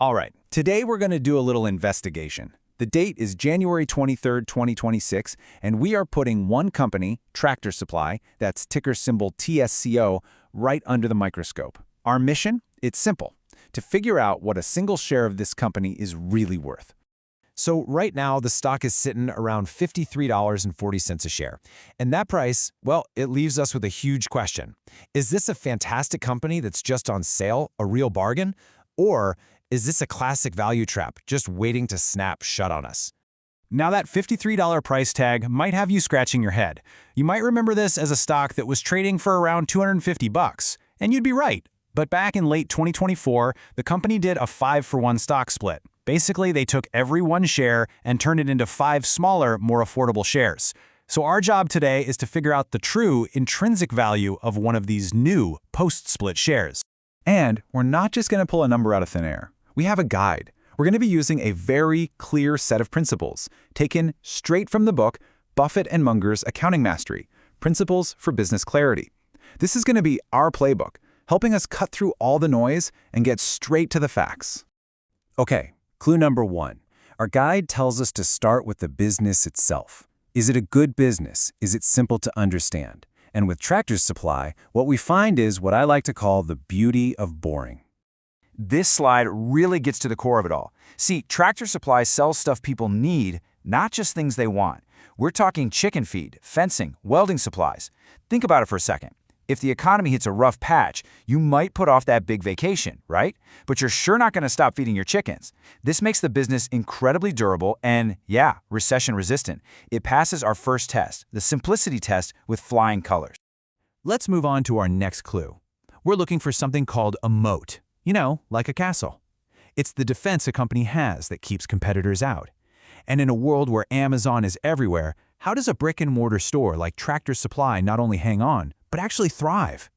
All right, today we're going to do a little investigation. The date is January 23rd, 2026, and we are putting one company, Tractor Supply, that's ticker symbol TSCO, right under the microscope. Our mission? It's simple, to figure out what a single share of this company is really worth. So right now, the stock is sitting around $53.40 a share. And that price, well, it leaves us with a huge question. Is this a fantastic company that's just on sale, a real bargain? Or is this a classic value trap, just waiting to snap shut on us? Now that $53 price tag might have you scratching your head. You might remember this as a stock that was trading for around $250, and you'd be right. But back in late 2024, the company did a 5-for-1 stock split. Basically, they took every one share and turned it into 5 smaller, more affordable shares. So our job today is to figure out the true intrinsic value of one of these new post-split shares. And we're not just going to pull a number out of thin air. We have a guide. We're going to be using a very clear set of principles, taken straight from the book Buffett and Munger's Accounting Mastery, Principles for Business Clarity. This is going to be our playbook, helping us cut through all the noise and get straight to the facts. Okay, clue number 1. Our guide tells us to start with the business itself. Is it a good business? Is it simple to understand? And with Tractor Supply, what we find is what I like to call the beauty of boring. This slide really gets to the core of it all. See, Tractor Supply sells stuff people need, not just things they want. We're talking chicken feed, fencing, welding supplies. Think about it for a second. If the economy hits a rough patch, you might put off that big vacation, right? But you're sure not going to stop feeding your chickens. This makes the business incredibly durable and, yeah, recession-resistant. It passes our first test, the simplicity test, with flying colors. Let's move on to our next clue. We're looking for something called a moat. You know, like a castle. It's the defense a company has that keeps competitors out. And in a world where Amazon is everywhere, how does a brick-and-mortar store like Tractor Supply not only hang on, but actually thrive?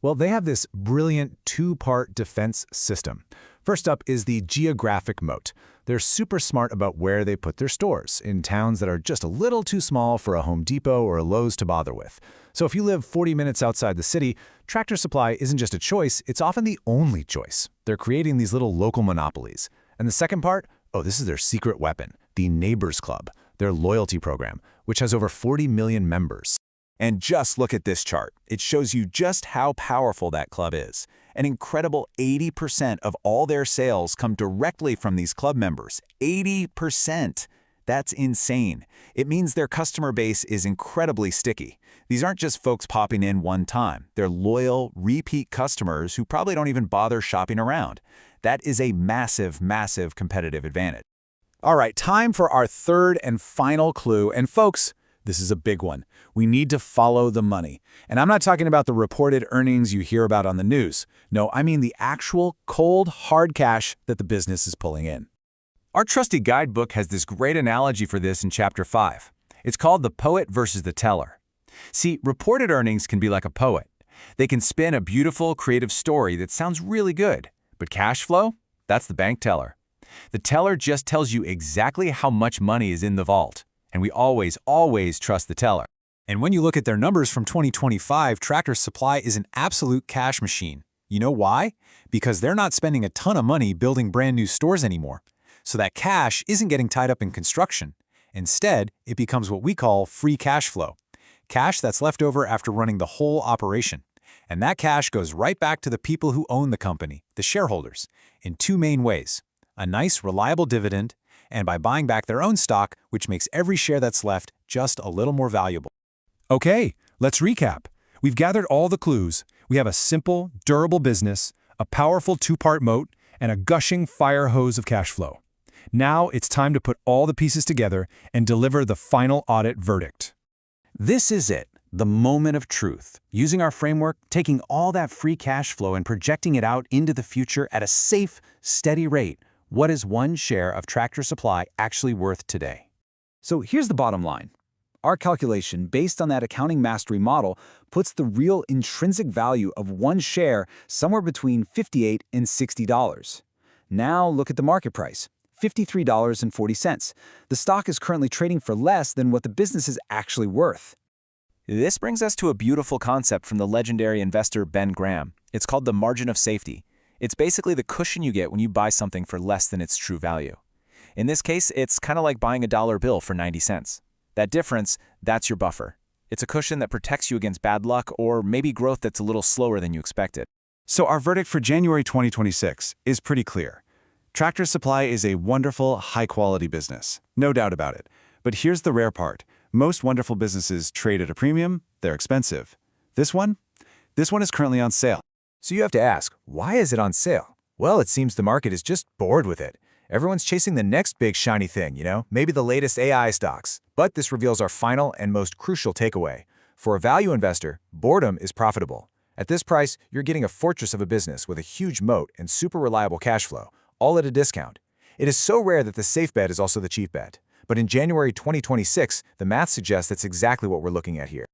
Well, they have this brilliant 2-part defense system. First up is the geographic moat. They're super smart about where they put their stores, in towns that are just a little too small for a Home Depot or a Lowe's to bother with. So if you live 40 minutes outside the city, Tractor Supply isn't just a choice, it's often the only choice. They're creating these little local monopolies. And the second part? Oh, this is their secret weapon, the Neighbors Club, their loyalty program, which has over 40 million members. And just look at this chart. It shows you just how powerful that club is. An incredible 80% of all their sales come directly from these club members. 80%! That's insane. It means their customer base is incredibly sticky. These aren't just folks popping in one time. They're loyal, repeat customers who probably don't even bother shopping around. That is a massive, massive competitive advantage. All right, time for our third and final clue. And folks, this is a big one. We need to follow the money. And I'm not talking about the reported earnings you hear about on the news. No, I mean the actual cold, hard cash that the business is pulling in. Our trusty guidebook has this great analogy for this in Chapter 5. It's called the poet versus the teller. See, reported earnings can be like a poet. They can spin a beautiful, creative story that sounds really good. But cash flow? That's the bank teller. The teller just tells you exactly how much money is in the vault. And we always trust the teller. And when you look at their numbers from 2025, Tractor Supply is an absolute cash machine. You know why? Because they're not spending a ton of money building brand new stores anymore. So that cash isn't getting tied up in construction. Instead, it becomes what we call free cash flow. Cash that's left over after running the whole operation. And that cash goes right back to the people who own the company, the shareholders, in 2 main ways. A nice, reliable dividend, and by buying back their own stock, which makes every share that's left just a little more valuable. Okay, let's recap. We've gathered all the clues. We have a simple, durable business, a powerful 2-part moat, and a gushing fire hose of cash flow. Now it's time to put all the pieces together and deliver the final audit verdict. This is it, the moment of truth. Using our framework, taking all that free cash flow and projecting it out into the future at a safe, steady rate. What is one share of Tractor Supply actually worth today? So here's the bottom line. Our calculation, based on that accounting mastery model, puts the real intrinsic value of one share somewhere between $58 and $60. Now look at the market price, $53.40. The stock is currently trading for less than what the business is actually worth. This brings us to a beautiful concept from the legendary investor Ben Graham. It's called the margin of safety. It's basically the cushion you get when you buy something for less than its true value. In this case, it's kind of like buying a dollar bill for 90 cents. That difference, that's your buffer. It's a cushion that protects you against bad luck or maybe growth that's a little slower than you expected. So our verdict for January 2026 is pretty clear. Tractor Supply is a wonderful, high-quality business. No doubt about it. But here's the rare part. Most wonderful businesses trade at a premium, they're expensive. This one is currently on sale. So you have to ask, why is it on sale? Well, it seems the market is just bored with it. Everyone's chasing the next big shiny thing, maybe the latest AI stocks. But this reveals our final and most crucial takeaway. For a value investor, boredom is profitable. At this price, you're getting a fortress of a business with a huge moat and super reliable cash flow, all at a discount. It is so rare that the safe bet is also the cheap bet. But in January 2026, the math suggests that's exactly what we're looking at here.